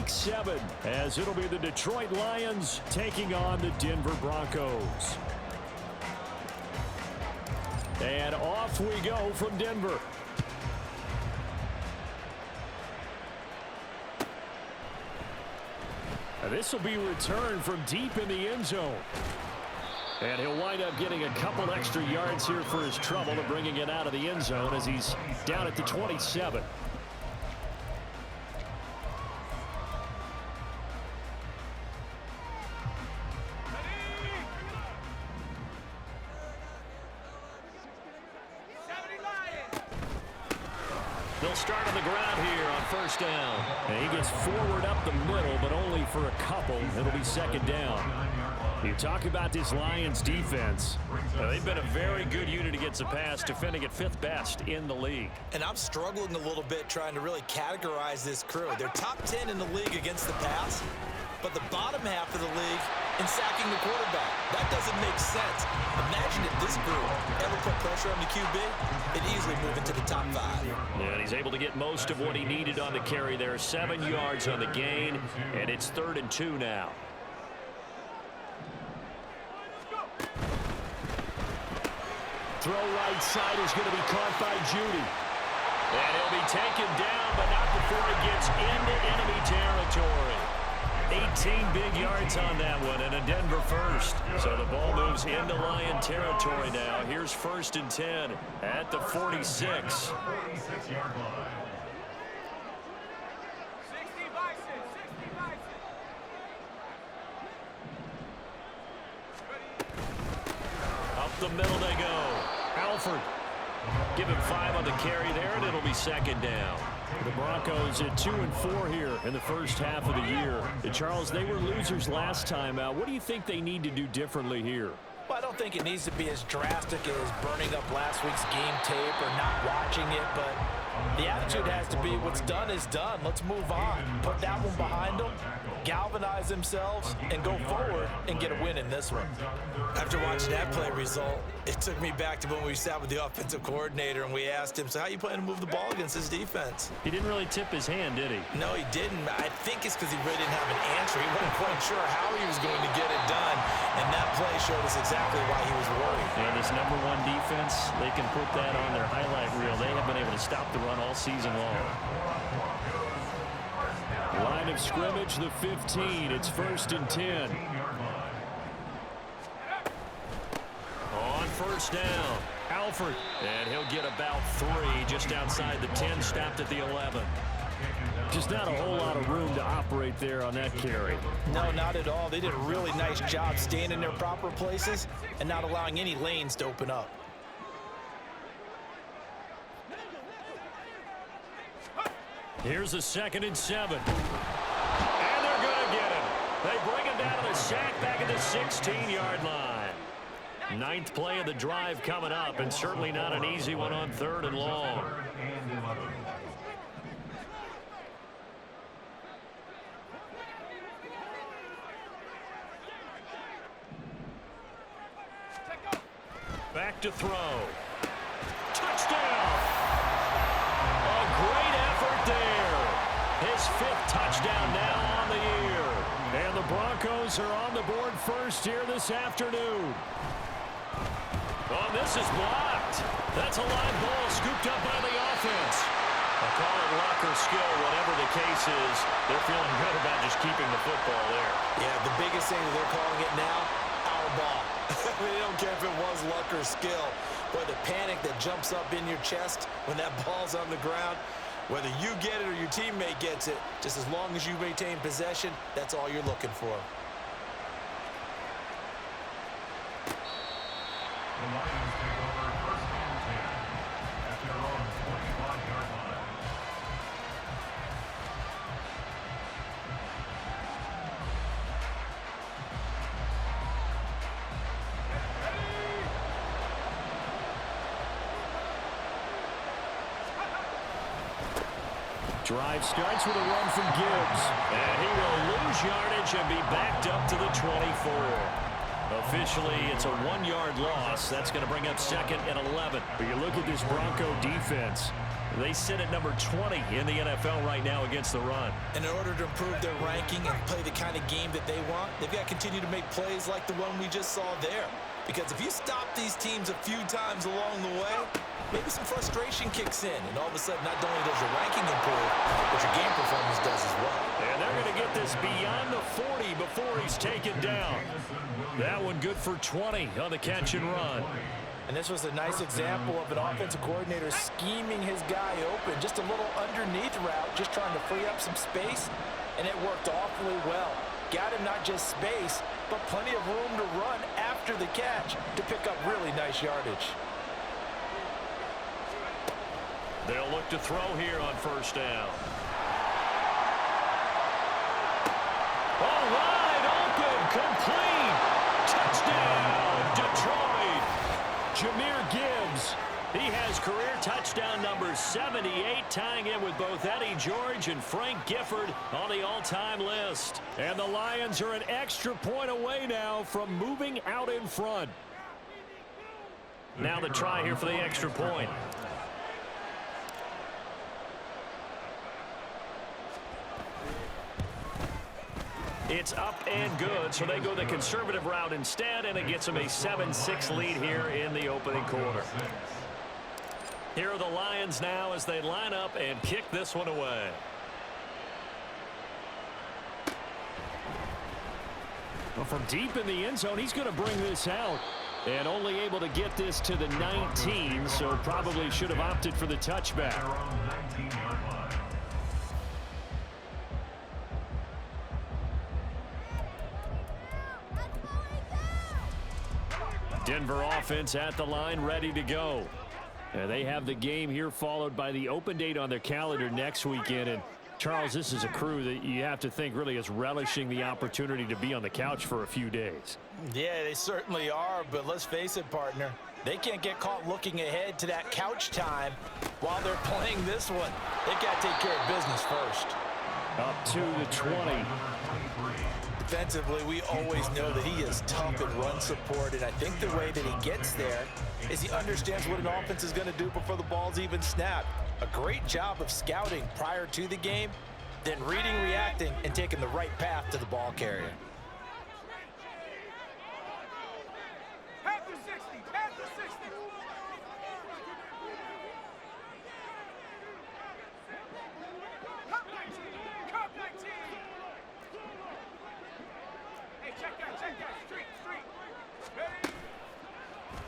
Week 7, as it'll be the Detroit Lions taking on the Denver Broncos. And off we go from Denver. This will be returned from deep in the end zone. And he'll wind up getting a couple extra yards here for his trouble to bringing it out of the end zone as he's down at the 27. They'll start on the ground here on first down. And he gets forward up the middle, but only for a couple. It'll be second down. You talk about this Lions defense. They've been a very good unit against the pass, defending at 5th best in the league. And I'm struggling a little bit trying to really categorize this crew. They're top 10 in the league against the pass, but the bottom half of the league in sacking the quarterback. That doesn't make sense. Imagine if this group ever put pressure on the QB, it'd easily move into the top 5. Yeah, and he's able to get most of what he needed on the carry there. 7 yards on the gain, and it's 3rd and 2 now. Throw right side is going to be caught by Judy. And he'll be taken down, but not before it gets into enemy territory. 18 big yards on that one, and a Denver first. So the ball moves into Lion territory now. Here's 1st and 10 at the 46. Up the middle they go. Alford. Give him 5 on the carry there, and it'll be second down. The Broncos at 2 and 4 here in the first half of the year. And Charles, they were losers last time out. What do you think they need to do differently here? Well, I don't think it needs to be as drastic as burning up last week's game tape or not watching it, but the attitude has to be what's done is done. Let's move on. Put that one behind them, galvanize themselves, and go forward and get a win in this one. After watching that play result, it took me back to when we sat with the offensive coordinator and we asked him, so how you plan to move the ball against this defense? He didn't really tip his hand, did he? No, he didn't. I think it's because he really didn't have an answer. He wasn't quite sure how he was going to get it done, and that play showed us exactly why he was worried. Yeah, this number 1 defense, they can put that on their highlight reel. They have been able to stop the run all season long. Line of scrimmage, the 15. It's 1st and 10. On first down, Alford. And he'll get about 3 just outside the 10, stopped at the 11. Just not a whole lot of room to operate there on that carry. No, not at all. They did a really nice job staying in their proper places and not allowing any lanes to open up. Here's a 2nd and 7. And they're going to get him. They bring him down to the sack back at the 16-yard line. 9th play of the drive coming up, and certainly not an easy one on 3rd and long. Back to throw. Touchdown! A great effort there. His 5th touchdown now on the year. And the Broncos are on the board first here this afternoon. Oh, this is blocked. That's a live ball scooped up by the offense. I'll call it luck or skill, whatever the case is. They're feeling good about just keeping the football there. Yeah, the biggest thing that they're calling it now, our ball. They don't care if it was luck or skill. But the panic that jumps up in your chest when that ball's on the ground, whether you get it or your teammate gets it, just as long as you maintain possession, that's all you're looking for. The Lions take over 1st and 10 at their own 25-yard line. Drive starts with a run from Gibbs. And he will lose yardage and be backed up to the 24. Officially, it's a 1-yard loss. That's going to bring up 2nd and 11. But you look at this Bronco defense. They sit at number 20 in the NFL right now against the run. And in order to improve their ranking and play the kind of game that they want, they've got to continue to make plays like the one we just saw there. Because if you stop these teams a few times along the way, maybe some frustration kicks in. And all of a sudden, not only does your ranking improve, but your game performance does as well. And they're going to get this beyond the 40 before he's taken down. That one good for 20 on the catch and run. And this was a nice example of an offensive coordinator scheming his guy open. Just a little underneath route, just trying to free up some space, and it worked awfully well. Got him not just space, but plenty of room to run after the catch to pick up really nice yardage. They'll look to throw here on 1st down. Oh, wide open, complete. Touchdown, Detroit. Jahmyr Gibbs, he has career touchdown number 78, tying in with both Eddie George and Frank Gifford on the all-time list. And the Lions are an extra point away now from moving out in front. Now the try here for the extra point. It's up and good, so they go the conservative route instead, and it gets them a 7-6 lead here in the opening quarter. Here are the Lions now as they line up and kick this one away. Well, from deep in the end zone, he's going to bring this out. And only able to get this to the 19, so probably should have opted for the touchback. Denver offense at the line, ready to go. And they have the game here followed by the open date on their calendar next weekend. And Charles, this is a crew that you have to think really is relishing the opportunity to be on the couch for a few days. Yeah, they certainly are, but let's face it, partner. They can't get caught looking ahead to that couch time while they're playing this one. They've got to take care of business first. Up to the 20. Defensively, we always know that he is tough in run support, and I think the way that he gets there is he understands what an offense is going to do before the ball's even snapped. A great job of scouting prior to the game, then reading, reacting, and taking the right path to the ball carrier.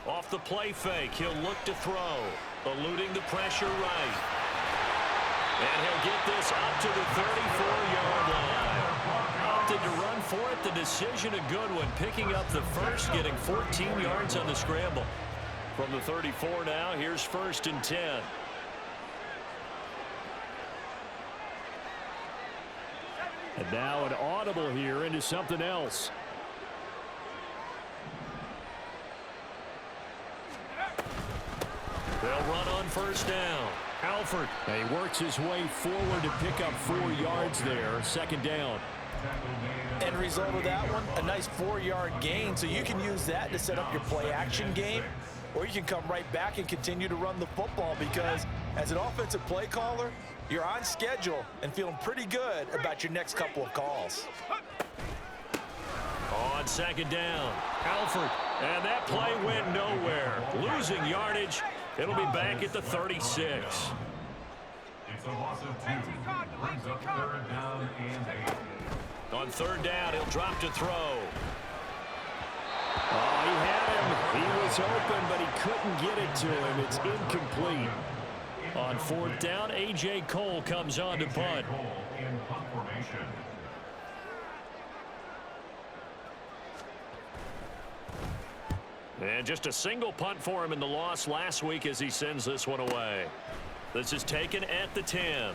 Off the play fake, he'll look to throw, eluding the pressure right. And he'll get this up to the 34-yard line. Opted to run for it. The decision a good one, picking up the first, getting 14 yards on the scramble. From the 34 now, here's 1st and 10. And now an audible here into something else. They'll run on 1st down. Alford, he works his way forward to pick up 4 yards there. 2nd down. End result of that one, a nice 4-yard gain, so you can use that to set up your play-action game, or you can come right back and continue to run the football because as an offensive play caller, you're on schedule and feeling pretty good about your next couple of calls. On 2nd down, Alford, and that play went nowhere. Losing yardage. It'll be back at the 36. It's a loss of 2. Brings up 3rd down and 8. On 3rd down, he'll drop to throw. Oh, he had him. He was open, but he couldn't get it to him. It's incomplete. On 4th down, A.J. Cole comes on to punt. In punt formation. And just a single punt for him in the loss last week as he sends this one away. This is taken at the 10.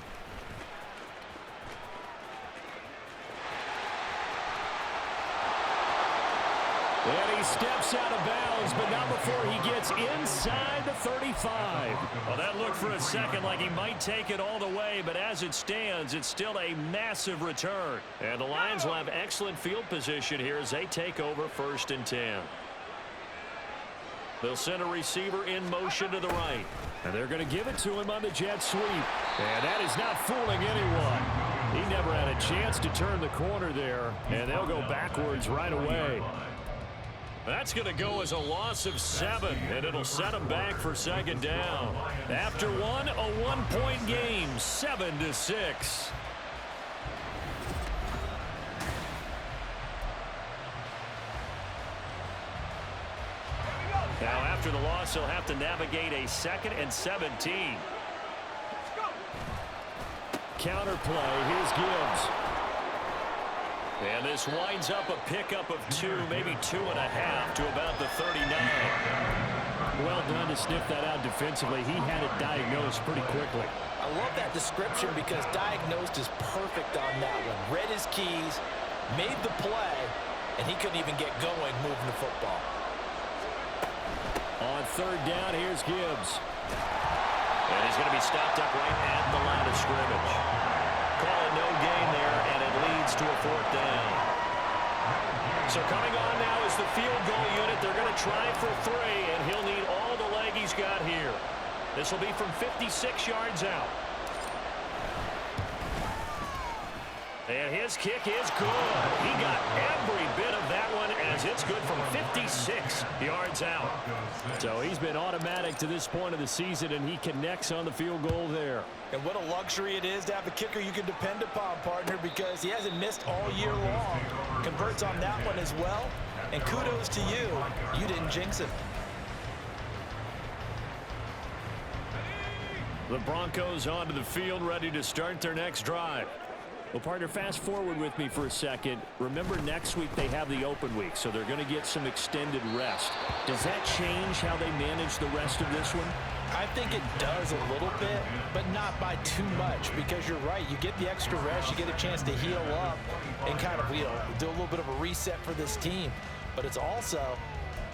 And he steps out of bounds, but not before he gets inside the 35. Well, that looked for a second like he might take it all the way, but as it stands, it's still a massive return. And the Lions will have excellent field position here as they take over 1st and 10. They'll send a receiver in motion to the right. And they're going to give it to him on the jet sweep. And that is not fooling anyone. He never had a chance to turn the corner there, and they'll go backwards right away. That's going to go as a loss of 7, and it'll set them back for 2nd down. After one, a 1-point game, 7-6. Now, after the loss, he'll have to navigate a 2nd and 17. Counterplay, here's Gibbs. And this winds up a pickup of 2, maybe 2.5 to about the 39. Well done to sniff that out defensively. He had it diagnosed pretty quickly. I love that description because diagnosed is perfect on that one. Read his keys, made the play, and he couldn't even get going moving the football. On 3rd down, here's Gibbs. And he's going to be stopped up right at the line of scrimmage. Call it no gain there, and it leads to a 4th down. So coming on now is the field goal unit. They're going to try for 3, and he'll need all the leg he's got here. This will be from 56 yards out. And his kick is good. He got every bit of that one as it's good from 56 yards out. So he's been automatic to this point of the season, and he connects on the field goal there. And what a luxury it is to have a kicker you can depend upon, partner, because he hasn't missed all year long. Converts on that one as well. And kudos to you. You didn't jinx him. The Broncos onto the field, ready to start their next drive. Well, partner, fast forward with me for a second. Remember, next week they have the open week, so they're going to get some extended rest. Does that change how they manage the rest of this one? I think it does a little bit, but not by too much, because you're right. You get the extra rest, you get a chance to heal up and kind of, do a little bit of a reset for this team. But it's also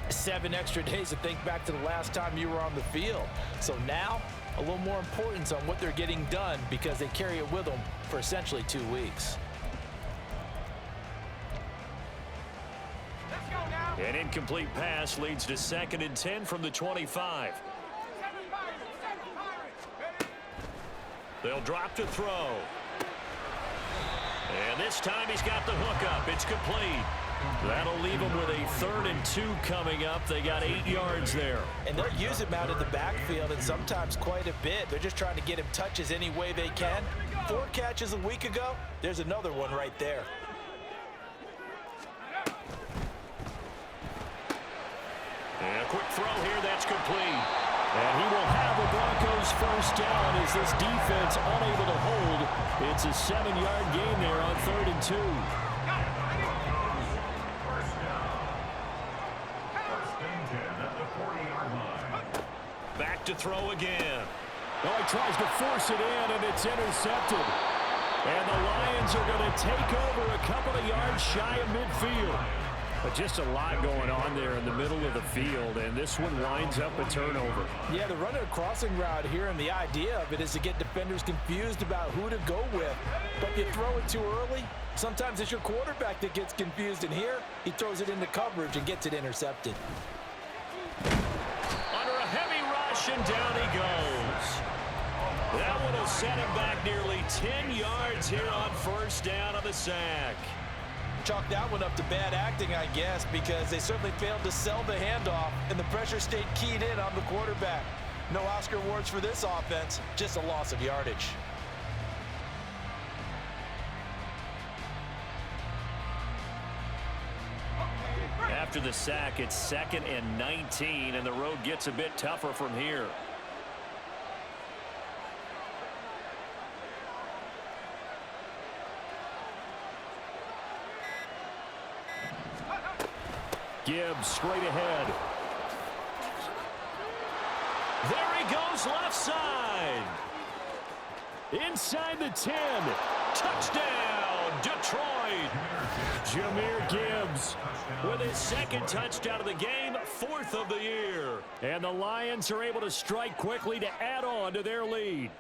7 extra days to think back to the last time you were on the field. So now, a little more importance on what they're getting done because they carry it with them for essentially 2 weeks. An incomplete pass leads to 2nd and 10 from the 25. They'll drop to throw. And this time he's got the hook up. It's complete. That'll leave them with a 3rd and 2 coming up. They got 8 yards there. And they'll use him out of the backfield and sometimes quite a bit. They're just trying to get him touches any way they can. 4 catches a week ago. There's another one right there. And a quick throw here. That's complete. And he will have the Broncos 1st down as this defense unable to hold. It's a 7-yard gain there on 3rd and 2. Back to throw again. Oh, he tries to force it in, and it's intercepted. And the Lions are going to take over a couple of yards shy of midfield. But just a lot going on there in the middle of the field, and this one winds up a turnover. Yeah, they're running a crossing route here, and the idea of it is to get defenders confused about who to go with. But you throw it too early, sometimes it's your quarterback that gets confused, and here he throws it into coverage and gets it intercepted. Under a heavy rush, and down he goes. That one will set him back nearly 10 yards here on 1st down on the sack. Chalk that one up to bad acting, I guess, because they certainly failed to sell the handoff, and the pressure stayed keyed in on the quarterback. No Oscar awards for this offense, just a loss of yardage. After the sack, it's 2nd and 19, and the road gets a bit tougher from here. Gibbs straight ahead. There he goes left side. Inside the 10. Touchdown, Detroit. Jahmyr Gibbs with his second touchdown of the game, 4th of the year. And the Lions are able to strike quickly to add on to their lead.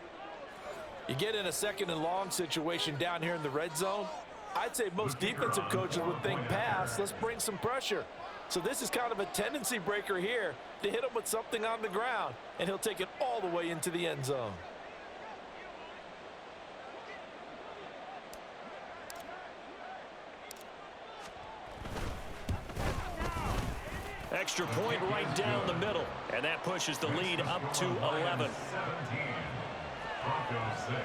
You get in a 2nd and long situation down here in the red zone. I'd say most defensive coaches would think pass, let's bring some pressure. So this is kind of a tendency breaker here to hit him with something on the ground, and he'll take it all the way into the end zone. Extra point right down the middle, and that pushes the lead up to 11. 17. Broncos 6.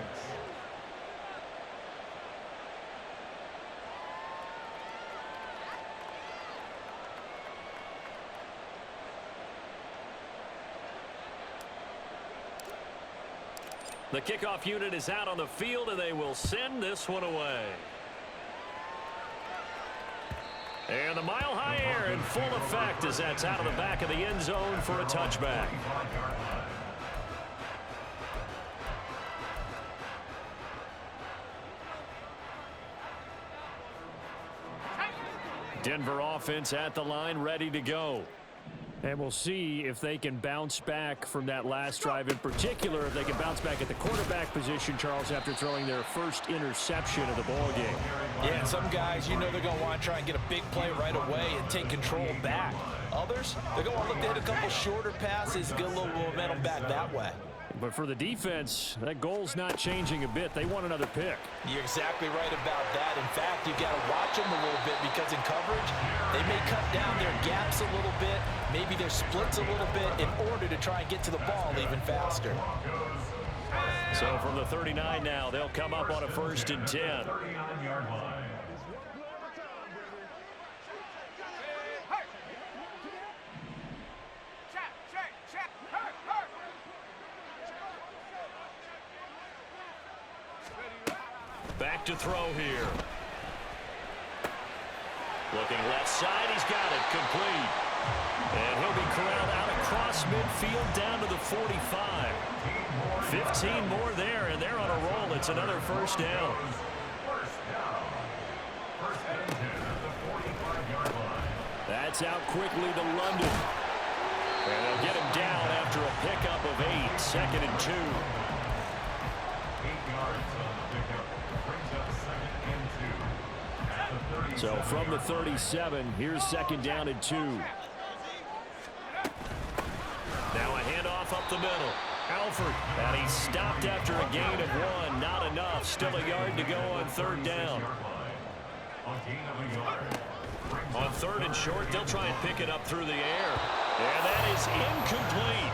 The kickoff unit is out on the field, and they will send this one away. And the mile-high air in full effect as that's out of the back of the end zone for a touchback. Denver offense at the line, ready to go. And we'll see if they can bounce back from that last drive. In particular, if they can bounce back at the quarterback position, Charles, after throwing their first interception of the ball game. Yeah, some guys, you know they're going to want to try and get a big play right away and take control back. Others, they're going to want to look to hit a couple shorter passes, get a little momentum back that way. But for the defense, that goal's not changing a bit. They want another pick. You're exactly right about that. In fact, you've got to watch them a little bit because in coverage, they may cut down their gaps a little bit, maybe their splits a little bit in order to try and get to the ball even faster. So from the 39 now, they'll come up on a 1st and 10. 39-yard line. Back to throw here. Looking left side, he's got it complete. And he'll be corralled out across midfield down to the 45. 15 more there, and they're on a roll. It's another 1st down. That's out quickly to London. And they'll get him down after a pickup of 8, 2nd and 2. 8 yards on the pickup. Brings up 2nd and 2. At the 37. So from the 37, here's 2nd down and 2. Now a handoff up the middle. Alford, and he's stopped after a gain of 1. Not enough. Still a yard to go on 3rd down. On 3rd and short, they'll try and pick it up through the air. And that is incomplete.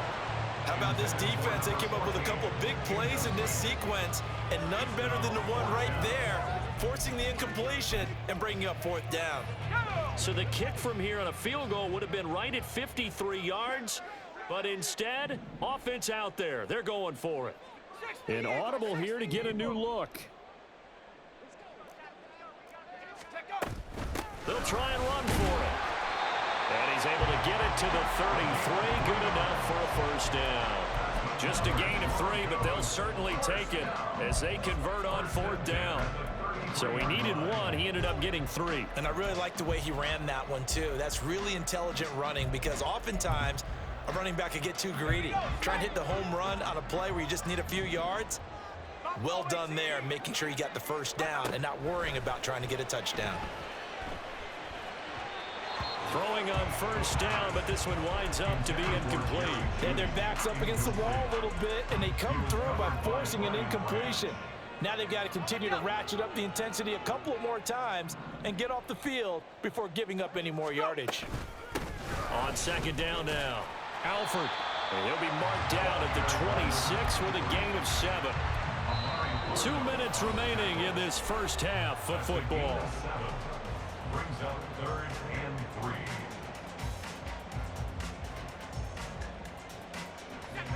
How about this defense? They came up with a couple of big plays in this sequence, and none better than the one right there, forcing the incompletion and bringing up 4th down. So the kick from here on a field goal would have been right at 53 yards, but instead, offense out there. They're going for it. An audible here to get a new look. They'll try and run for it. And he's able to get it to the 33. Good enough for a 1st down. Just a gain of 3, but they'll certainly take it as they convert on 4th down. So he needed 1. He ended up getting 3. And I really like the way he ran that one, too. That's really intelligent running because oftentimes a running back could get too greedy. Try and hit the home run on a play where you just need a few yards. Well done there, making sure you got the 1st down and not worrying about trying to get a touchdown. Throwing on 1st down, but this one winds up to be incomplete. And their back's up against the wall a little bit, and they come through by forcing an incompletion. Now they've got to continue to ratchet up the intensity a couple of more times and get off the field before giving up any more yardage. On 2nd down now, Alford. And he'll be marked down at the 26 with a gain of 7. 2 minutes remaining in this 1st half of football. Brings up 3rd and 3.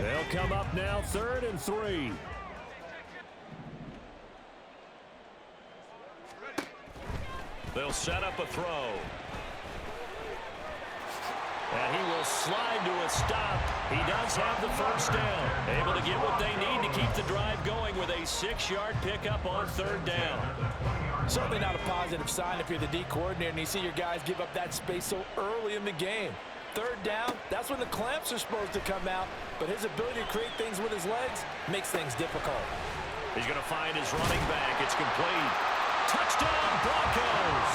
They'll come up now 3rd and 3. They'll set up a throw. And he will slide to a stop. He does have the 1st down. Able to get what they need to keep the drive going with a 6-yard pickup on 3rd down. Certainly not a positive sign if you're the D coordinator and you see your guys give up that space so early in the game. Third down, that's when the clamps are supposed to come out, but his ability to create things with his legs makes things difficult. He's going to find his running back. It's complete. Touchdown, Broncos!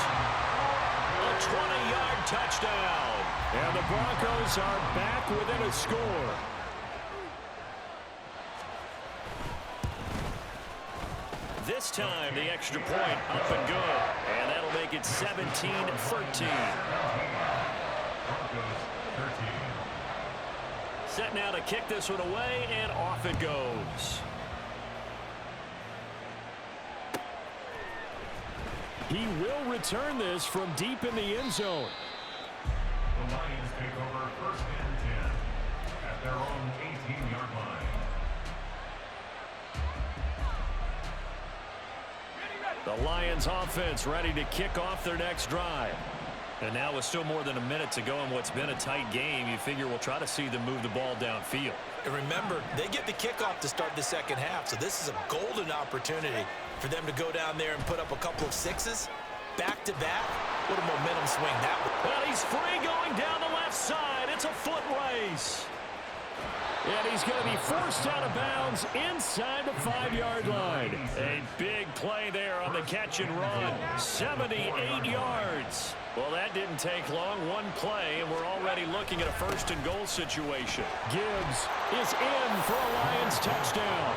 A 20-yard touchdown. And the Broncos are back within a score. This time, the extra point up and good. And that'll make it 17-13. Set now to kick this one away, and off it goes. He will return this from deep in the end zone. The Lions take over 1st and 10 at their own 18-yard line. The Lions offense ready to kick off their next drive. And now with still more than a minute to go in what's been a tight game, you figure we'll try to see them move the ball downfield. And remember, they get the kickoff to start the second half, so this is a golden opportunity for them to go down there and put up a couple of sixes back-to-back. What a momentum swing that was. Well, he's free going down the left side. It's a foot race. And he's going to be forced out of bounds inside the 5-yard line. A big play there on the catch and run. 78 yards. Well, that didn't take long. One play, and we're already looking at a 1st and goal situation. Gibbs is in for a Lions touchdown.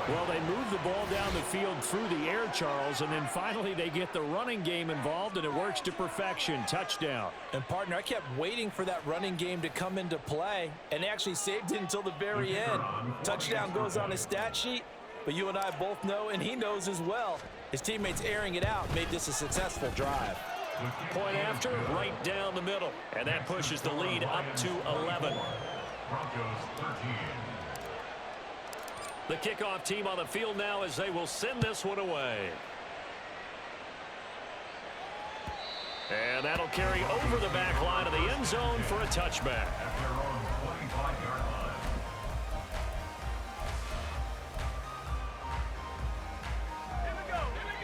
Well, they move the ball down the field through the air, Charles, and then finally they get the running game involved, and it works to perfection. Touchdown. And, partner, I kept waiting for that running game to come into play, and actually saved it until the very end. Touchdown goes on his stat sheet, but you and I both know, and he knows as well, his teammates airing it out made this a successful drive. Point after, right down the middle, and that pushes the lead up to 11. Broncos 13. The kickoff team on the field now as they will send this one away. And that'll carry over the back line of the end zone for a touchback. At their own 25-yard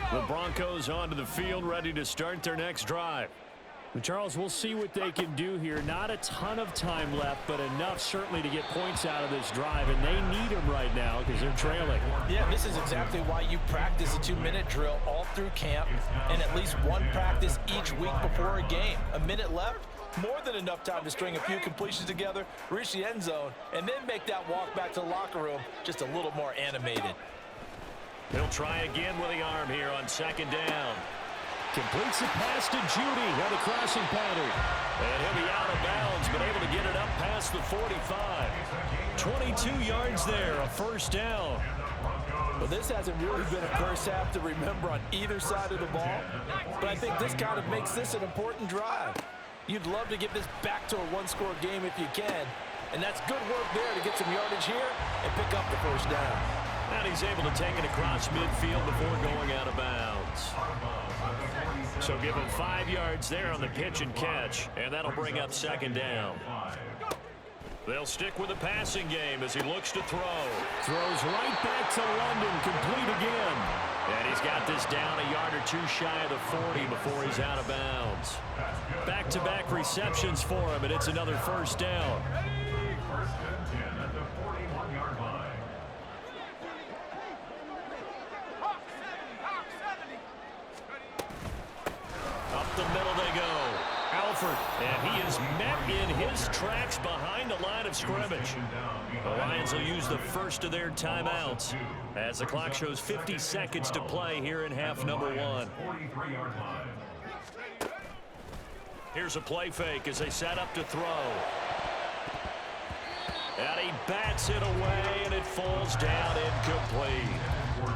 line. The Broncos onto the field ready to start their next drive. Well, Charles, we'll see what they can do here. Not a ton of time left, but enough certainly to get points out of this drive, and they need them right now because they're trailing. Yeah, this is exactly why you practice a 2-minute drill all through camp and at least one practice each week before a game. A minute left, more than enough time to string a few completions together, reach the end zone, and then make that walk back to the locker room just a little more animated. He'll try again with the arm here on 2nd down. Completes the pass to Judy on the crossing pattern. And he'll be out of bounds, but able to get it up past the 45. 22 yards there, a 1st down. Well, this hasn't really been a first half to remember on either side of the ball, but I think this kind of makes this an important drive. You'd love to get this back to a one-score game if you can, and that's good work there to get some yardage here and pick up the 1st down. And he's able to take it across midfield before going out of bounds. So give him 5 yards there on the pitch and catch, and that'll bring up 2nd down. They'll stick with the passing game as he looks to throw. Throws right back to London, complete again. And he's got this down a yard or two shy of the 40 before he's out of bounds. Back-to-back receptions for him, and it's another 1st down. 1st and 10 at the 41-yard line. Up the middle they go. Alford, and he is met in his tracks behind the line of scrimmage. The Lions will use the first of their timeouts as the clock shows 50 seconds to play here in half number 1. 43-yard line. Here's a play fake as they set up to throw. And he bats it away, and it falls down incomplete.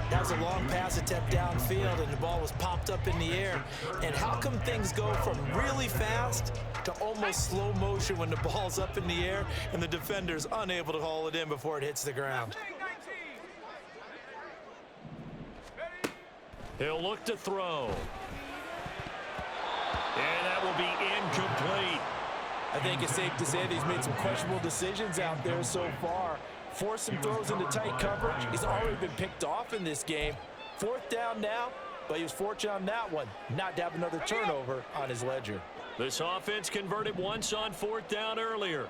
That was a long pass attempt downfield, and the ball was popped up in the air. And how come things go from really fast to almost slow motion when the ball's up in the air and the defender's unable to haul it in before it hits the ground? He'll look to throw. And that will be incomplete. I think it's safe to say that he's made some questionable decisions out there so far. Forced some throws into tight coverage. He's already been picked off in this game. 4th down now, but he was fortunate on that one not to have another turnover on his ledger. This offense converted once on 4th down earlier.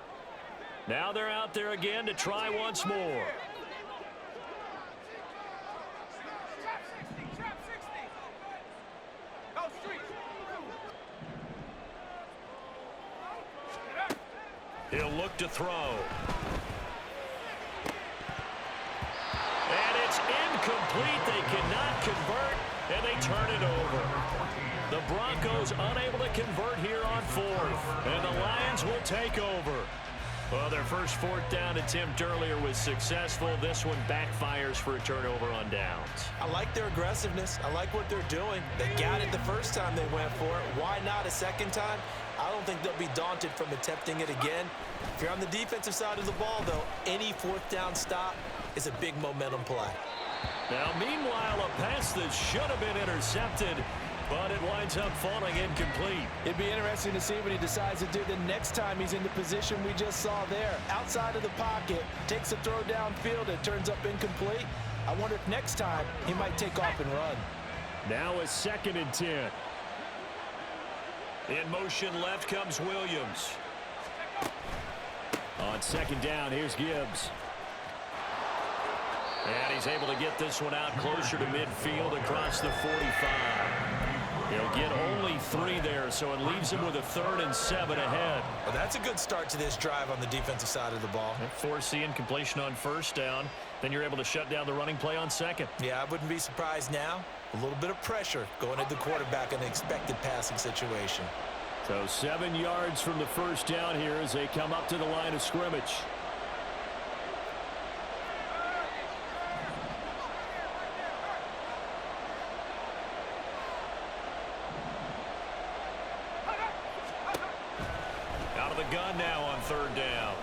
Now they're out there again to try once more. He'll look to throw. And it's incomplete. They cannot convert, and they turn it over. The Broncos unable to convert here on 4th, and the Lions will take over. Well, their first 4th down attempt earlier was successful. This one backfires for a turnover on downs. I like their aggressiveness. I like what they're doing. They got it the first time they went for it. Why not a second time? I don't think they'll be daunted from attempting it again. If you're on the defensive side of the ball, though, any 4th down stop is a big momentum play. Now, meanwhile, a pass that should have been intercepted, but it winds up falling incomplete. It'd be interesting to see what he decides to do the next time he's in the position we just saw there. Outside of the pocket, takes a throw downfield, it turns up incomplete. I wonder if next time he might take off and run. Now a 2nd and 10. In motion left comes Williams. On 2nd down, here's Gibbs. And he's able to get this one out closer to midfield across the 45. He'll get only 3 there, so it leaves him with a 3rd and 7 ahead. Well, that's a good start to this drive on the defensive side of the ball. Force the incompletion on 1st down. Then you're able to shut down the running play on 2nd. Yeah, I wouldn't be surprised now. A little bit of pressure going at the quarterback in an expected passing situation. So 7 yards from the 1st down here as they come up to the line of scrimmage. Out of the gun now on 3rd down.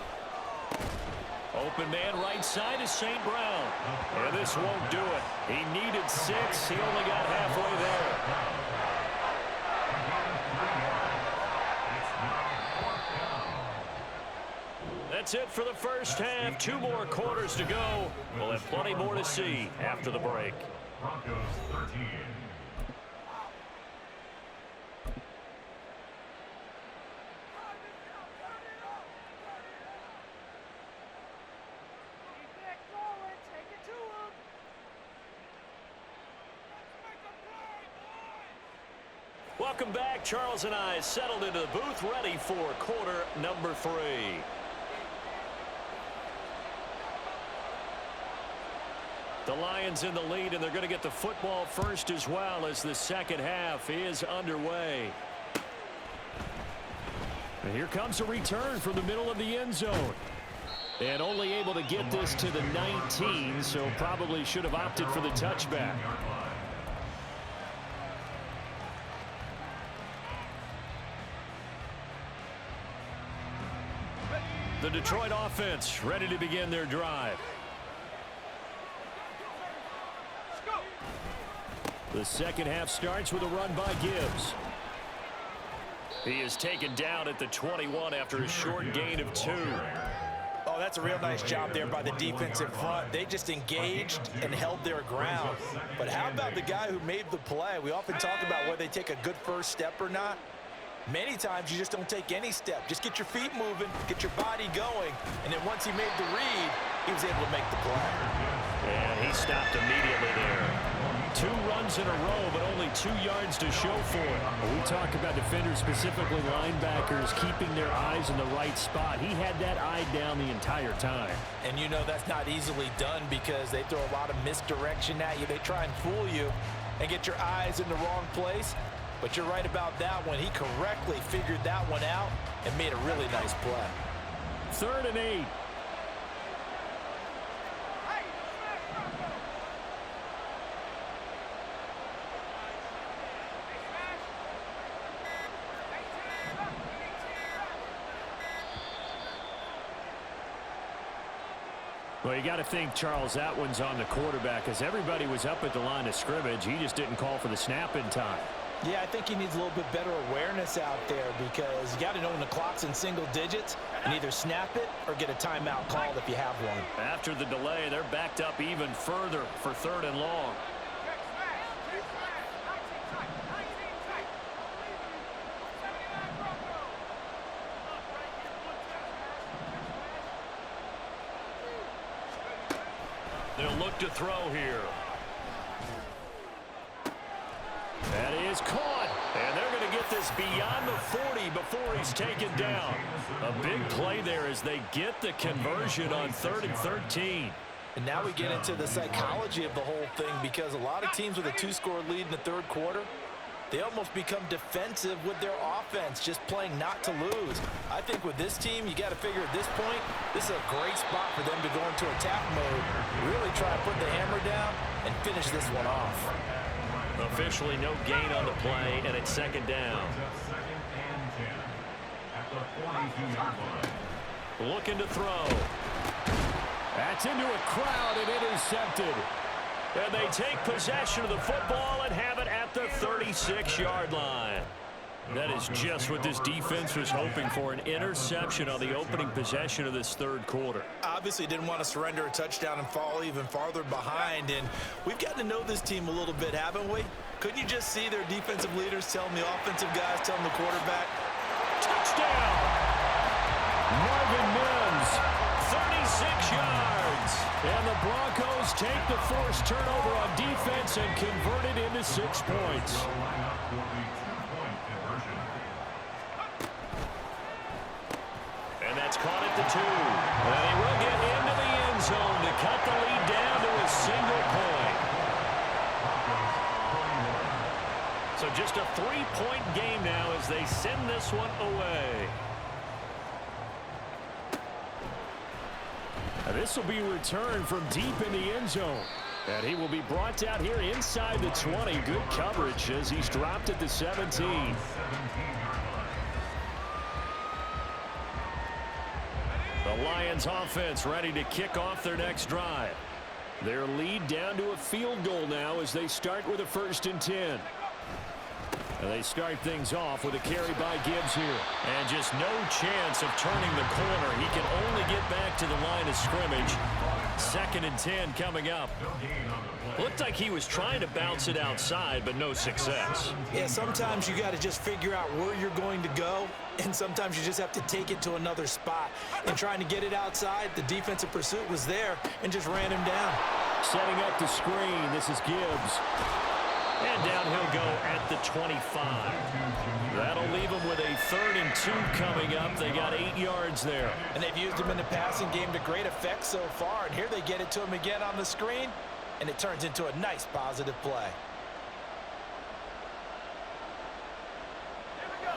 Open man right side is St. Brown. And this won't do it. He needed 6. He only got halfway there. That's it for the first half. 2 more quarters to go. We'll have plenty more to see after the break. Broncos 13. Welcome back. Charles and I settled into the booth, ready for quarter number 3. The Lions in the lead, and they're going to get the football first as well as the second half is underway. And here comes a return from the middle of the end zone. And only able to get this to the 19, so probably should have opted for the touchback. The Detroit offense ready to begin their drive. The second half starts with a run by Gibbs. He is taken down at the 21 after a short gain of 2. Oh, that's a real nice job there by the defensive front. They just engaged and held their ground. But how about the guy who made the play? We often talk about whether they take a good first step or not. Many times you just don't take any step. Just get your feet moving, get your body going, and then once he made the read, he was able to make the play. And he stopped immediately there. 2 runs in a row, but only 2 yards to show for it. We talk about defenders, specifically linebackers, keeping their eyes in the right spot. He had that eye down the entire time. And you know that's not easily done because they throw a lot of misdirection at you. They try and fool you and get your eyes in the wrong place. But you're right about that one. He correctly figured that one out and made a really nice play. 3rd and 8. Well, you got to think, Charles, that one's on the quarterback as everybody was up at the line of scrimmage. He just didn't call for the snap in time. Yeah, I think he needs a little bit better awareness out there because you got to know when the clock's in single digits and either snap it or get a timeout called if you have one. After the delay, they're backed up even further for 3rd and long. look to throw here. That is caught. And they're going to get this beyond the 40 before he's taken down. A big play there as they get the conversion on 3rd and 13. And now we get into the psychology of the whole thing, because a lot of teams with a 2-score lead in the third quarter, they almost become defensive with their offense, just playing not to lose. I think with this team, you got to figure at this point, this is a great spot for them to go into attack mode, really try to put the hammer down and finish this one off. Officially no gain on the play, and it's 2nd down. Looking to throw. That's into a crowd and intercepted. And they take possession of the football and have it at the 36-yard line. That is just what this defense was hoping for, an interception on the opening possession of this third quarter. Obviously didn't want to surrender a touchdown and fall even farther behind, and we've gotten to know this team a little bit, haven't we? Couldn't you just see their defensive leaders telling the offensive guys, telling the quarterback? Touchdown! Marvin Mims, 36 yards. And the Broncos take the forced turnover on defense and convert it into 6 points. And that's caught at the 2. And he will get into the end zone to cut the lead down to a single point. So just a 3-point game now as they send this one away. This will be returned from deep in the end zone. And he will be brought down here inside the 20. Good coverage as he's dropped at the 17. The Lions offense ready to kick off their next drive. Their lead down to a field goal now as they start with a 1st and 10. And they start things off with a carry by Gibbs here. And just no chance of turning the corner. He can only get back to the line of scrimmage. 2nd and 10 coming up. Looked like he was trying to bounce it outside, but no success. Yeah, sometimes you got to just figure out where you're going to go, and sometimes you just have to take it to another spot. And trying to get it outside, the defensive pursuit was there and just ran him down. Setting up the screen, this is Gibbs. And down he'll go at the 25. That'll leave him with a 3rd and 2 coming up. They got 8 yards there. And they've used him in the passing game to great effect so far. And here they get it to him again on the screen, and it turns into a nice positive play.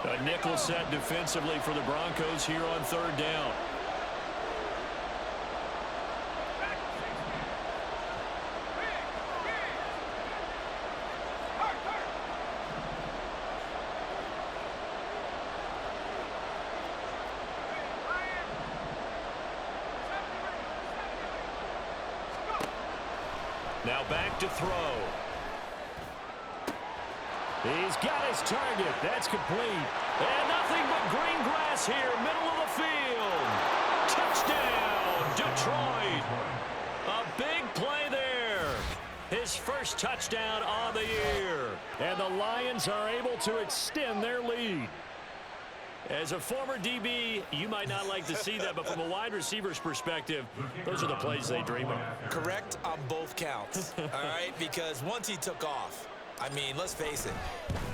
A nickel set defensively for the Broncos here on 3rd down. Now back to throw. He's got his target. That's complete. And nothing but green grass here, middle of the field. Touchdown, Detroit. A big play there. His first touchdown on the year. And the Lions are able to extend their lead. As a former DB, you might not like to see that, but from a wide receiver's perspective, those are the plays they dream of. Correct on both counts, all right? Because once he took off, I mean, let's face it,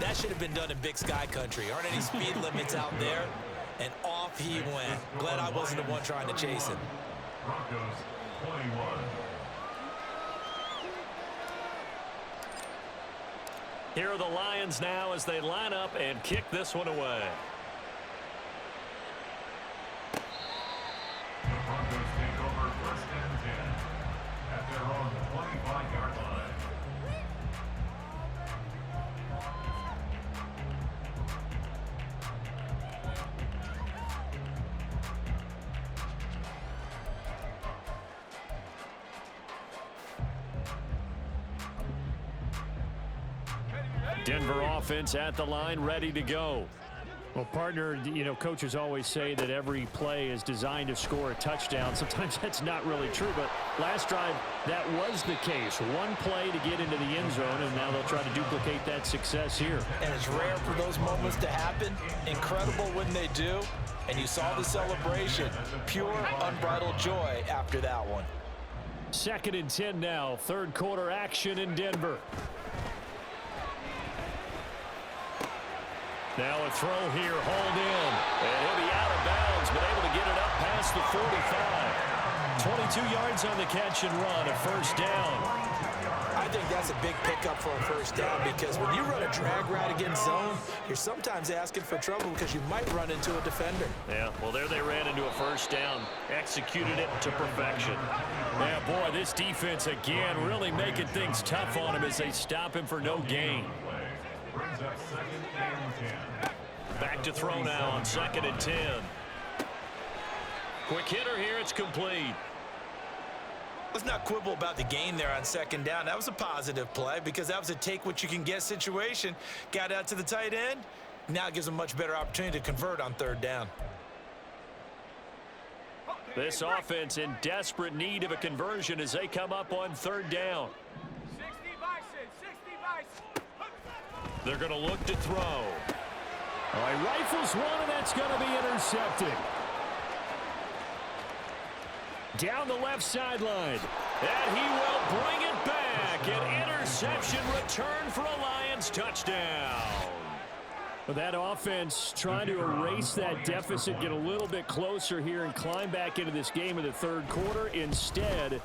that should have been done in Big Sky country. Aren't any speed limits out there? And off he went. Glad I wasn't the one trying to chase him. Broncos 21. Here are the Lions now as they line up and kick this one away. Broncos take over 1st and 10 at their own 25-yard line. Denver offense at the line, ready to go. Well, partner, you know, coaches always say that every play is designed to score a touchdown. Sometimes that's not really true, but last drive, that was the case. One play to get into the end zone, and now they'll try to duplicate that success here. And it's rare for those moments to happen. Incredible when they do. And you saw the celebration. Pure, unbridled joy after that one. Second and 10 now. Third quarter action in Denver. Now a throw here, hauled in. And he'll be out of bounds, but able to get it up past the 45. 22 yards on the catch and run, a first down. I think that's a big pickup for a first down because when you run a drag route against zone, you're sometimes asking for trouble because you might run into a defender. Yeah, well, there they ran into a first down, executed it to perfection. Yeah, boy, this defense again really making things tough on him as they stop him for no gain. Back to throw now on 2nd and 10. Quick hitter here, it's complete. Let's not quibble about the gain there on 2nd down. That was a positive play because that was a take-what-you-can-get situation. Got out to the tight end. Now it gives them much better opportunity to convert on 3rd down. This offense in desperate need of a conversion as they come up on 3rd down. 60 Bison. They're going to look to throw. All right, rifles one, and that's going to be intercepted. Down the left sideline. And he will bring it back. An interception return for a Lions touchdown. That offense trying to erase that deficit, get a little bit closer here and climb back into this game in the 3rd quarter. Instead,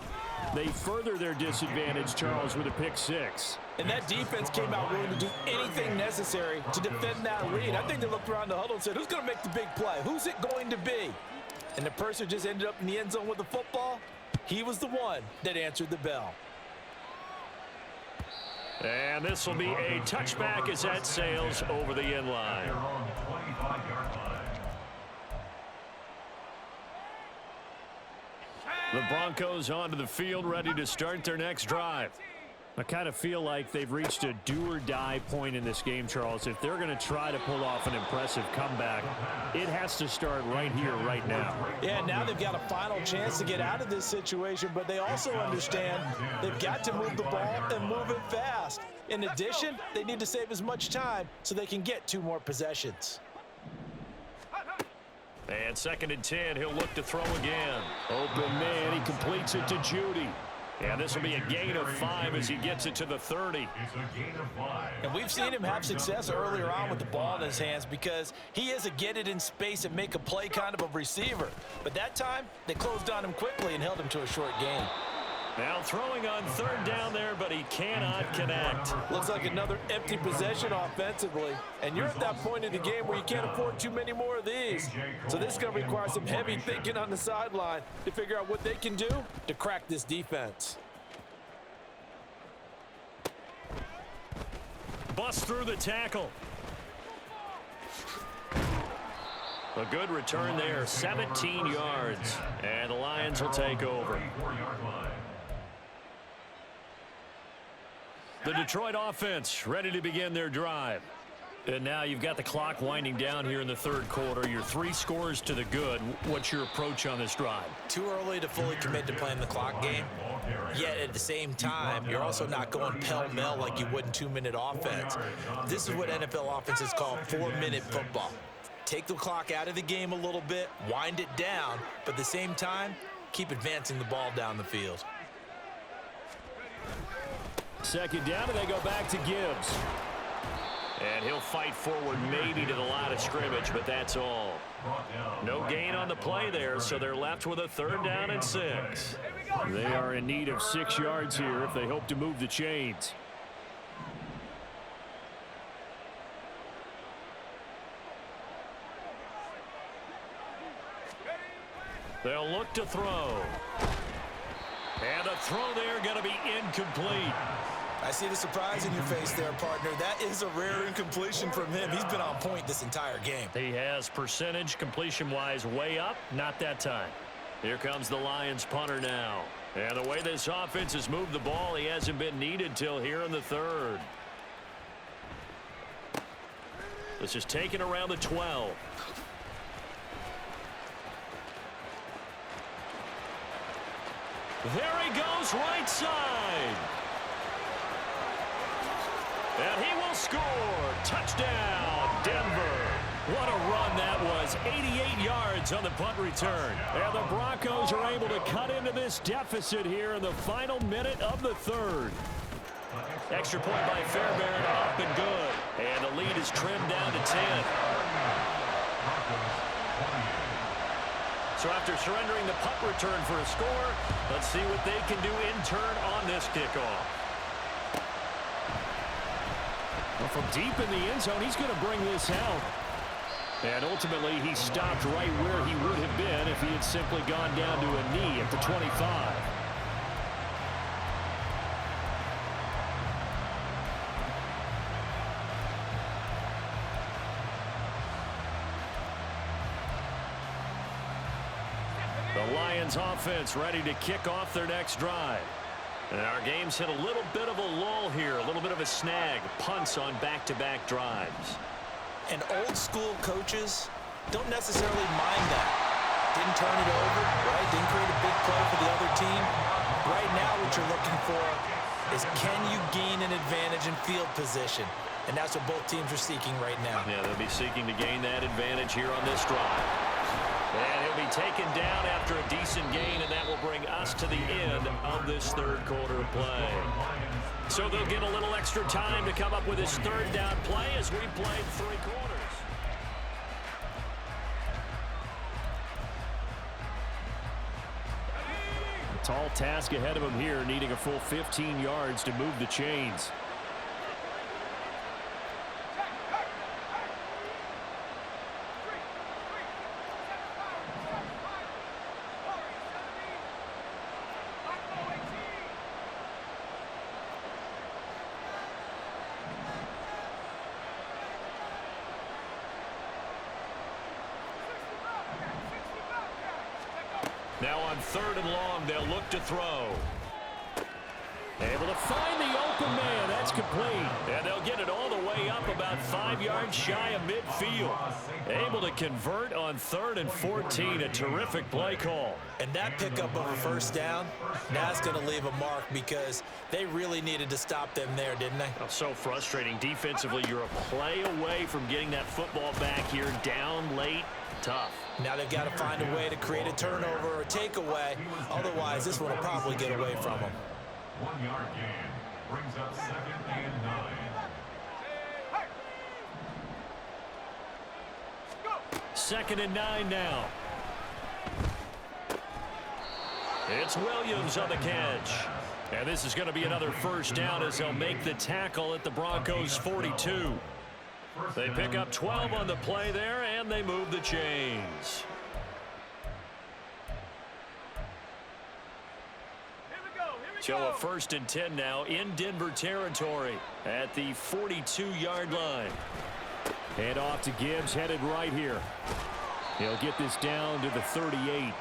they further their disadvantage, Charles, with a pick 6. And that defense came out willing to do anything necessary to defend that lead. I think they looked around the huddle and said, who's going to make the big play? Who's it going to be? And the person just ended up in the end zone with the football. He was the one that answered the bell. And this will be a touchback as that sails over the end line. The Broncos onto the field, ready to start their next drive. I kind of feel like they've reached a do-or-die point in this game, Charles. If they're going to try to pull off an impressive comeback, it has to start right here, right now. Yeah, now they've got a final chance to get out of this situation, but they also understand they've got to move the ball and move it fast. In addition, they need to save as much time so they can get 2 more possessions. And 2nd and 10, he'll look to throw again. Open man, he completes it to Judy. And this will be a gain of 5 as he gets it to the 30. And we've seen him have success earlier on with the ball in his hands because he is a get it in space and make a play kind of a receiver. But that time, they closed on him quickly and held him to a short gain. Now throwing on 3rd down there, but he cannot connect. Looks like another empty possession offensively. And you're at that point in the game where you can't afford too many more of these. So this is going to require some heavy thinking on the sideline to figure out what they can do to crack this defense. Bust through the tackle. A good return there, 17 yards. And the Lions will take over. The Detroit offense ready to begin their drive. And now you've got the clock winding down here in the 3rd quarter. Your 3 scores to the good. What's your approach on this drive? Too early to fully commit to playing the clock game. Yet at the same time, you're also not going pell-mell like you would in 2-minute offense. This is what NFL offenses call 4-minute football. Take the clock out of the game a little bit, wind it down, but at the same time, keep advancing the ball down the field. 2nd down, and they go back to Gibbs. And he'll fight forward maybe to the line of scrimmage, but that's all. No gain on the play there, so they're left with a 3rd down and 6. They are in need of 6 yards here if they hope to move the chains. They'll look to throw. And the throw there going to be incomplete. I see the surprise in your face there, partner. That is a rare incompletion from him. He's been on point this entire game. He has percentage completion-wise way up. Not that time. Here comes the Lions punter now. And the way this offense has moved the ball, he hasn't been needed till here in the 3rd. This is taken around the 12. There he goes, right side. And he will score. Touchdown, Denver. What a run that was. 88 yards on the punt return. And the Broncos are able to cut into this deficit here in the final minute of the third. Extra point by Fairbairn, up and good. And the lead is trimmed down to 10. So after surrendering the punt return for a score, let's see what they can do in turn on this kickoff. Well, from deep in the end zone, he's going to bring this out. And ultimately, he stopped right where he would have been if he had simply gone down to a knee at the 25. The Lions offense ready to kick off their next drive. And our game's hit a little bit of a lull here, a little bit of a snag. Punts on back-to-back drives. And old-school coaches don't necessarily mind that. Didn't turn it over, right? Didn't create a big play for the other team. Right now what you're looking for is can you gain an advantage in field position? And that's what both teams are seeking right now. Yeah, they'll be seeking to gain that advantage here on this drive. And he'll be taken down after a decent gain, and that will bring us to the end of this third quarter of play. So they'll get a little extra time to come up with this third down play as we played 3 quarters. A tall task ahead of him here, needing a full 15 yards to move the chains. Now on 3rd and long, they'll look to throw. Able to find the open man. That's complete. And they'll get it all the way up about 5 yards shy of midfield. Able to convert on 3rd and 14. A terrific play call. And that pickup of a first down, that's going to leave a mark because they really needed to stop them there, didn't they? Oh, so frustrating. Defensively, you're a play away from getting that football back here. Down late. Tough. Now they've got to find a way to create a turnover or a takeaway. Otherwise, this one will probably get away from them. 1 yard gain brings up 2nd and 9. 2nd and 9 now. It's Williams on the catch. And this is going to be another first down as they'll make the tackle at the Broncos' 42. They pick up 12 on the play there, and they move the chains. So a 1st and 10 now in Denver territory at the 42-yard line. And off to Gibbs, headed right here. He'll get this down to the 38.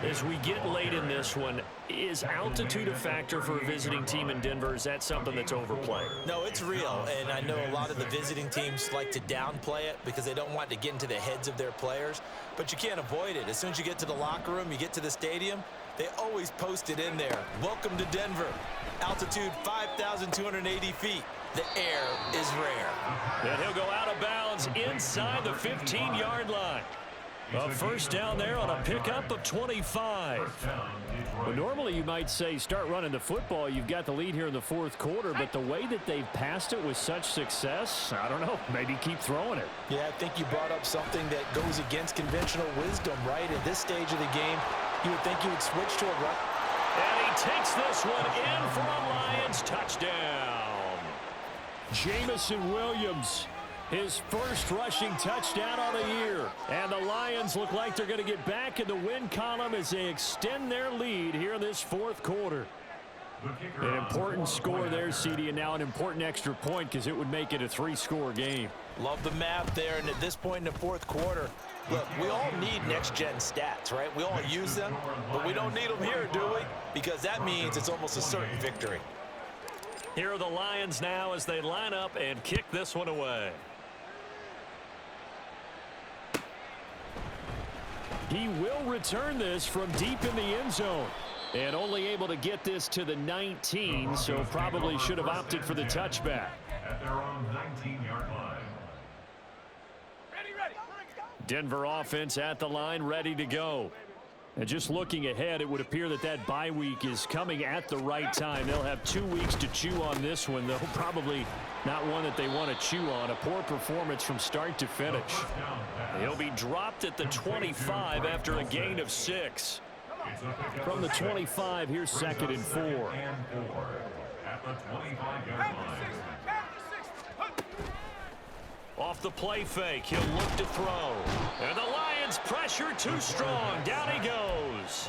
As we get late in this one, is altitude a factor for a visiting team in Denver? Is that something that's overplayed? No, it's real, and I know a lot of the visiting teams like to downplay it because they don't want to get into the heads of their players, but you can't avoid it. As soon as you get to the locker room, you get to the stadium, they always post it in there. Welcome to Denver. Altitude 5,280 feet. The air is rare. And he'll go out of bounds inside the 15-yard line. A first down there on a pickup of 25. Well, normally you might say start running the football. You've got the lead here in the 4th quarter, but the way that they've passed it with such success, I don't know, maybe keep throwing it. Yeah, I think you brought up something that goes against conventional wisdom, right? At this stage of the game, you would think you would switch to a run. And he takes this one in for a Lions touchdown. Jamison Williams. His first rushing touchdown on the year. And the Lions look like they're going to get back in the win column as they extend their lead here in this 4th quarter. An important score there, CD, and now an important extra point because it would make it a 3-score game. Love the math there, and at this point in the 4th quarter, look, we all need next-gen stats, right? We all use them, but we don't need them here, do we? Because that means it's almost a certain victory. Here are the Lions now as they line up and kick this one away. He will return this from deep in the end zone. And only able to get this to the 19, so probably should have opted for the touchback. At their own 19-yard line. Denver offense at the line, ready to go. And just looking ahead, it would appear that that bye week is coming at the right time. They'll have 2 weeks to chew on this one, though probably not one that they want to chew on. A poor performance from start to finish. He'll be dropped at the 25 after a gain of 6. From the 25, here's 2nd and 4. At the 25-yard line. Off the play fake, he'll look to throw. And the Lions pressure too strong. Down he goes.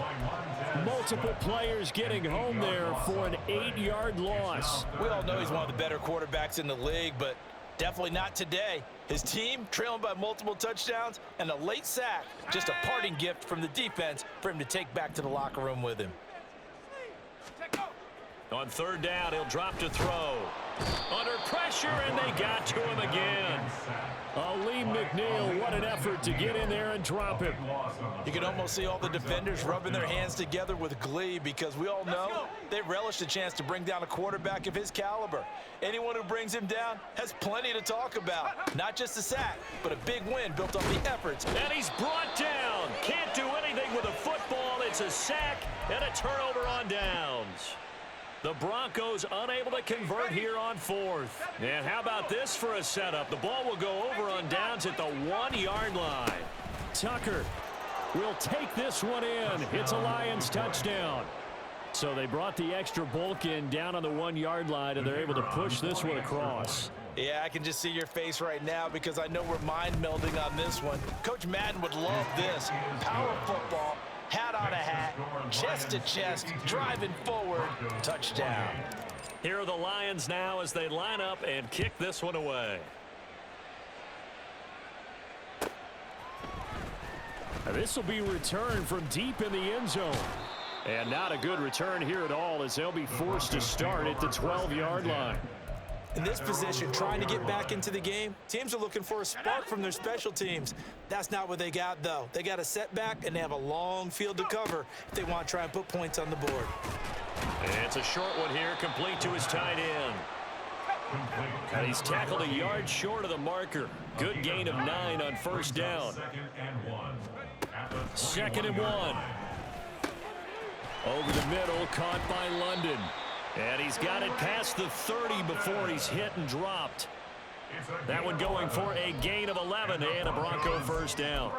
Multiple players getting home there for an 8-yard loss. We all know he's one of the better quarterbacks in the league, but definitely not today. His team trailing by multiple touchdowns and a late sack. Just a parting gift from the defense for him to take back to the locker room with him. On 3rd down, he'll drop to throw. Under pressure, and they got to him again. Lee McNeil, what an effort to get in there and drop him. You can almost see all the defenders rubbing their hands together with glee because we all know they relish the chance to bring down a quarterback of his caliber. Anyone who brings him down has plenty to talk about. Not just a sack, but a big win built on the efforts. And he's brought down. Can't do anything with a football. It's a sack and a turnover on downs. The Broncos unable to convert here on 4th. And how about this for a setup? The ball will go over on downs at the 1-yard line. Tucker will take this one in. It's a Lions touchdown. So they brought the extra bulk in down on the 1-yard line, and they're able to push this one across. Yeah, I can just see your face right now because I know we're mind melding on this one. Coach Madden would love this. Power football. Hat on a hat, chest to chest, driving forward, touchdown. Here are the Lions now as they line up and kick this one away. This will be returned from deep in the end zone. And not a good return here at all as they'll be forced to start at the 12-yard line. In this position, trying to get back into the game, teams are looking for a spark from their special teams. That's not what they got, though. They got a setback, and they have a long field to cover if they want to try and put points on the board. And it's a short one here, complete to his tight end. And he's tackled a yard short of the marker. Good gain of 9 on 1st down. 2nd and 1. Over the middle, caught by London. And he's got it past the 30 before he's hit and dropped. That one going for a gain of 11 and a Bronco 1st down.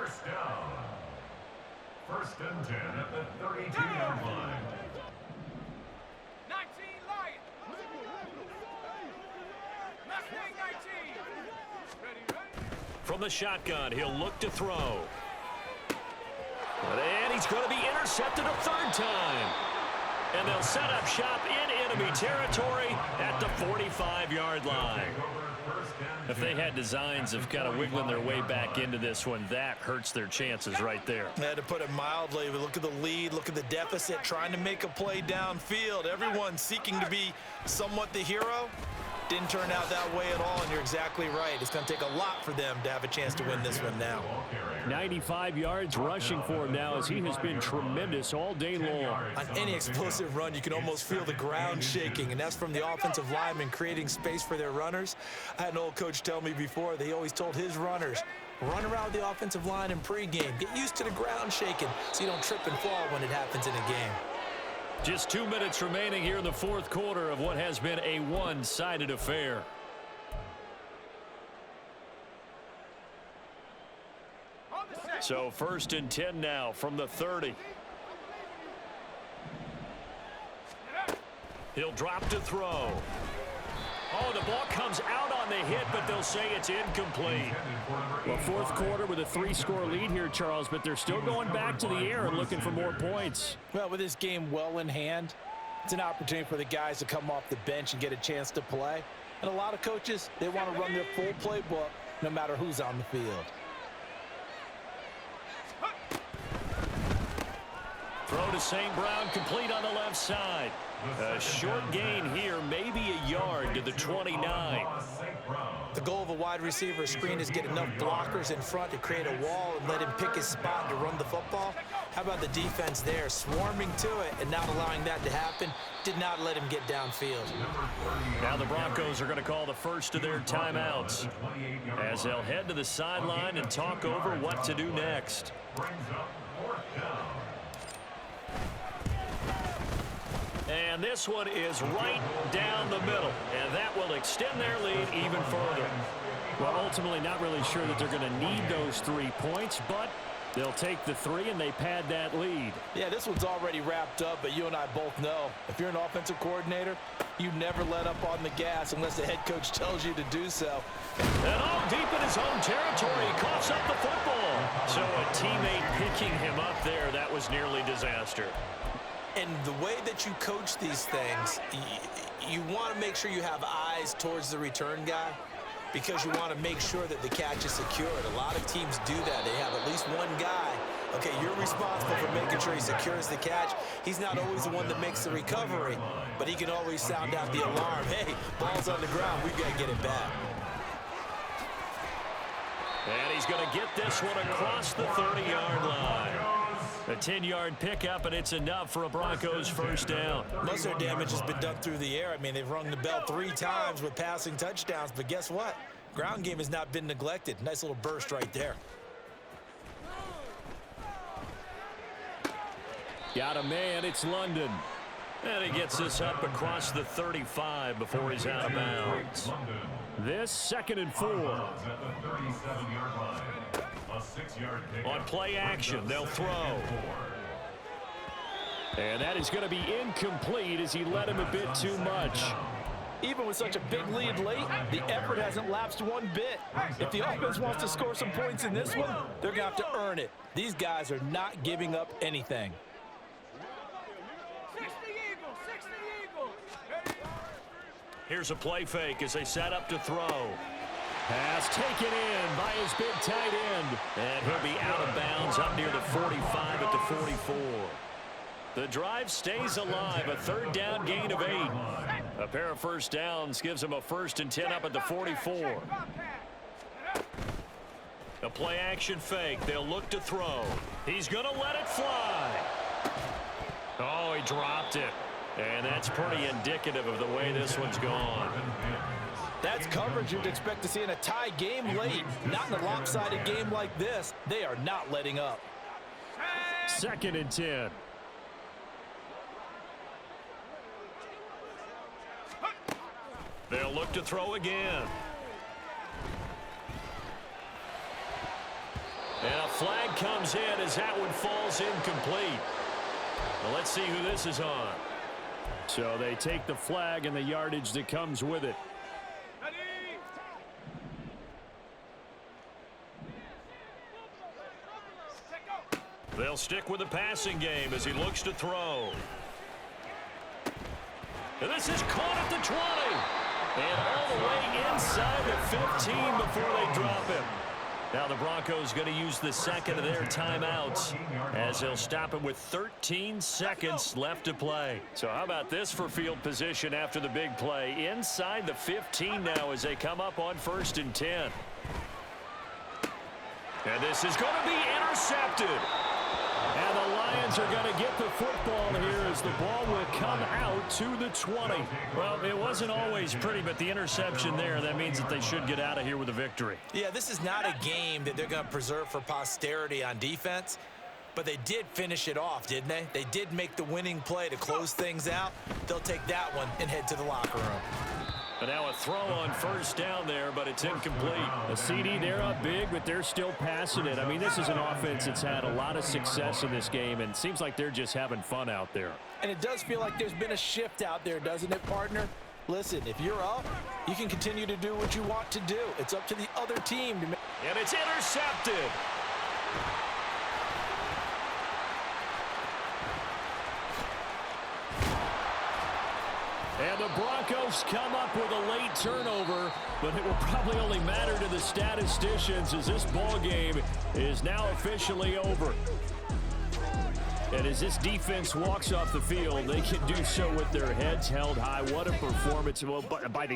1st and 10 at the 32-yard line. 19 Lions. Mustang 19. Ready. From the shotgun, he'll look to throw. And he's going to be intercepted a 3rd time. And they'll set up shop in enemy territory at the 45-yard line. If they had designs of kind of wiggling their way back into this one, that hurts their chances right there. To put it mildly, look at the lead, look at the deficit, trying to make a play downfield. Everyone seeking to be somewhat the hero. Didn't turn out that way at all, and you're exactly right. It's going to take a lot for them to have a chance to win this one now. 95 yards rushing for him now as he has been tremendous all day long. On any explosive run, you can almost feel the ground shaking, and that's from the offensive linemen creating space for their runners. I had an old coach tell me before, they always told his runners, run around the offensive line in pregame. Get used to the ground shaking so you don't trip and fall when it happens in a game. Just 2 minutes remaining here in the 4th quarter of what has been a one-sided affair. So 1st and 10 now from the 30. He'll drop to throw. Oh, the ball comes out on the hit, but they'll say it's incomplete. Well, 4th quarter with a 3-score lead here, Charles, but they're still going back to the air and looking for more points. Well, with this game well in hand, it's an opportunity for the guys to come off the bench and get a chance to play. And a lot of coaches, they want to run their full playbook no matter who's on the field. Throw to St. Brown, complete on the left side. A short gain here, maybe a yard to the 29. The goal of a wide receiver screen is get enough blockers in front to create a wall and let him pick his spot to run the football. How about the defense there, swarming to it and not allowing that to happen? did not let him get downfield. Now the Broncos are going to call the first of their timeouts as they'll head to the sideline and talk over what to do next. And this one is right down the middle, and that will extend their lead even further. Well, ultimately not really sure that they're going to need those 3 points, but they'll take the 3 and they pad that lead. Yeah, this one's already wrapped up, but you and I both know if you're an offensive coordinator, you never let up on the gas unless the head coach tells you to do so. And all deep in his own territory, he coughs up the football. So a teammate picking him up there, that was nearly disaster. And the way that you coach these things, you want to make sure you have eyes towards the return guy because you want to make sure that the catch is secured. A lot of teams do that. They have at least one guy. Okay, you're responsible for making sure he secures the catch. He's not always the one that makes the recovery, but he can always sound out the alarm. Hey, ball's on the ground. We've got to get it back. And he's going to get this one across the 30-yard line. A 10-yard pickup, and it's enough for a Broncos first down. Most of their damage has been done through the air. I mean, they've rung the bell 3 times with passing touchdowns, but guess what? Ground game has not been neglected. Nice little burst right there. Got a man, it's London. And he gets this up across the 35 before he's out of bounds. This 2nd and 4. On play action, they'll throw. And that is going to be incomplete as he led him a bit too much. Even with such a big lead late, the effort hasn't lapsed one bit. If the offense wants to score some points in this one, they're going to have to earn it. These guys are not giving up anything. 60 Eagles, 60 Eagles. Here's a play fake as they set up to throw. Pass taken in by his big tight end. And he'll be out of bounds up near the 45 at the 44. The drive stays alive, a 3rd down gain of 8. A pair of first downs gives him a 1st and 10 up at the 44. A play action fake. They'll look to throw. He's going to let it fly. Oh, he dropped it. And that's pretty indicative of the way this one's gone. That's coverage you'd expect to see in a tie game late. Not in a lopsided game like this. They are not letting up. 2nd and 10. They'll look to throw again. And a flag comes in as that one falls incomplete. Well, let's see who this is on. So they take the flag and the yardage that comes with it. They'll stick with the passing game as he looks to throw. And this is caught at the 20. And all the way inside the 15 before they drop him. Now the Broncos going to use the 2nd of their timeouts as they'll stop him with 13 seconds left to play. So how about this for field position after the big play? Inside the 15 now as they come up on 1st and 10. And this is going to be intercepted. And the Lions are going to get the football here as the ball will come out to the 20. Well, it wasn't always pretty, but the interception there, that means that they should get out of here with a victory. Yeah, this is not a game that they're going to preserve for posterity on defense, but they did finish it off, didn't they? They did make the winning play to close things out. They'll take that one and head to the locker room. And now a throw on 1st down there, but it's incomplete. A CD, they're up big, but they're still passing it. I mean, this is an offense that's had a lot of success in this game, and it seems like they're just having fun out there. And it does feel like there's been a shift out there, doesn't it, partner? Listen, if you're up, you can continue to do what you want to do. It's up to the other team to make. And it's intercepted. And the Broncos come up with a late turnover, but it will probably only matter to the statisticians as this ball game is now officially over. And as this defense walks off the field, they can do so with their heads held high. What a performance by the